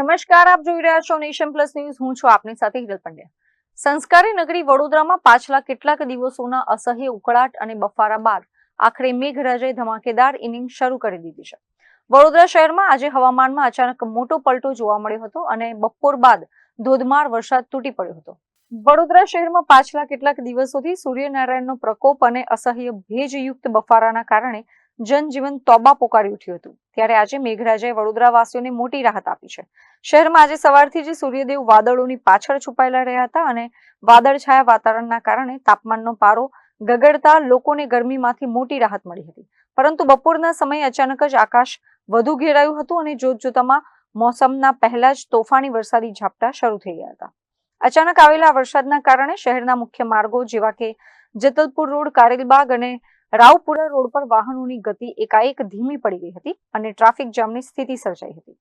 નમસ્કાર, આપ જોઈ રહ્યા છો નેશન પ્લસ ન્યૂઝ. હું છું આપની સાથે હિરલ પંડ્યા. સંસ્કારી નગરી વડોદરામાં પાછલા કેટલાક દિવસોના અસહ્ય ઉકળાટ અને બફારા બાદ આખરે મેઘરાજાએ ધમાકેદાર ઇનિંગ શરૂ કરી દીધી છે. વડોદરા શહેરમાં આજે હવામાનમાં અચાનક મોટો પલટો જોવા મળ્યો હતો અને બપોર બાદ ધોધમાર વરસાદ તૂટી પડ્યો હતો. વડોદરા શહેરમાં પાછલા કેટલાક દિવસોથી સૂર્યનારાયણનો પ્રકોપ અને અસહ્ય ભેજયુક્ત બફારાના કારણે જનજીવન તોબા પોકારી ઉઠ્યું હતું. ત્યારે આજે મેઘરાજાએ વડોદરાવાસીઓને મોટી રાહત આપી છે. શહેરમાં આજે સવારથી જ સૂર્યદેવ વાદળોની પાછળ છુપાયેલા રહ્યા હતા અને વાદળછાયા વાતાવરણના કારણે તાપમાનનો પારો ગગડતા લોકોને ગરમીમાંથી મોટી રાહત મળી હતી. પરંતુ બપોરના સમયે અચાનક જ આકાશ વધુ ઘેરાયું હતું અને જોતજોતામાં મોસમના પહેલા જ તોફાની વરસાદી ઝાપટા શરૂ થઈ ગયા હતા. અચાનક આવેલા વરસાદના કારણે શહેરના મુખ્ય માર્ગો જેવા કે જેતલપુર રોડ, કારેલબાગ અને રાવપુરા રોડ પર વાહનોની ગતિ એકાએક ધીમી પડી ગઈ હતી અને ટ્રાફિક જામની સ્થિતિ સર્જાઈ હતી.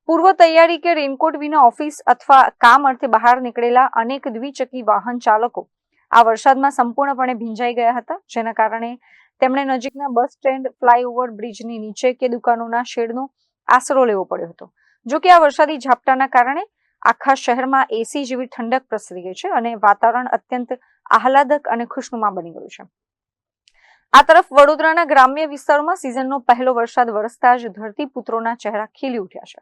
પૂર્વ તૈયારી કે રેનકોટ વિના ઓફિસ અથવા કામ અર્થે બહાર નીકળેલા અનેક દ્વિચકી વાહન ચાલકો આ વરસાદમાં સંપૂર્ણપણે ભીંજાઈ ગયા હતા, જેના કારણે તેમણે નજીકના બસ સ્ટેન્ડ, ફ્લાયઓવર બ્રિજની નીચે કે દુકાનોના શેડનો આશરો લેવો પડ્યો હતો. જો કે આ વરસાદી ઝાપટાના કારણે આખા શહેરમાં એસી જેવી ઠંડક પ્રસરી ગઈ છે અને વાતાવરણ અત્યંત આહલાદક અને ખુશનુમા બની ગયું છે. આ તરફ વડોદરાના ગ્રામ્ય વિસ્તારોમાં સિઝનનો પહેલો વરસાદ વરસતા જ ધરતીપુત્રોના ચહેરા ખીલી ઉઠ્યા છે.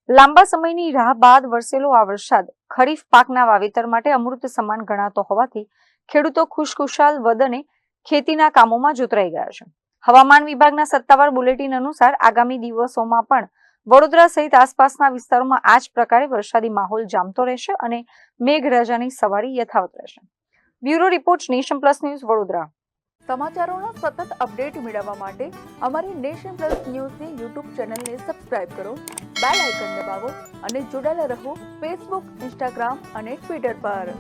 લાંબા સમયની રાહ બાદ વરસેલો આ વરસાદ ખરીફ પાકના વાવેતર માટે અમૃત સમાન ગણાતો હોવાથી ખેડૂતો ખુશખુશાલ વદને ખેતીના કામોમાં જોતરાઈ ગયા છે. હવામાન વિભાગના સત્તાવાર બુલેટિન અનુસાર આગામી દિવસોમાં પણ વડોદરા સહિત આસપાસના વિસ્તારોમાં આ જ પ્રકારે વરસાદી માહોલ જામતો રહેશે અને મેઘરાજાની સવારી યથાવત રહેશે. Bureau report, Nation Plus News, Vadodara. સમાચારોના સતત અપડેટ મેળવવા માટે અમારી નેશન પ્લસ ન્યૂઝની યુટ્યુબ ચેનલને સબસ્ક્રાઇબ કરો, બેલ આઇકન દબાવો અને જોડાયેલા રહો ફેસબુક, ઇન્સ્ટાગ્રામ અને ટ્વિટર પર.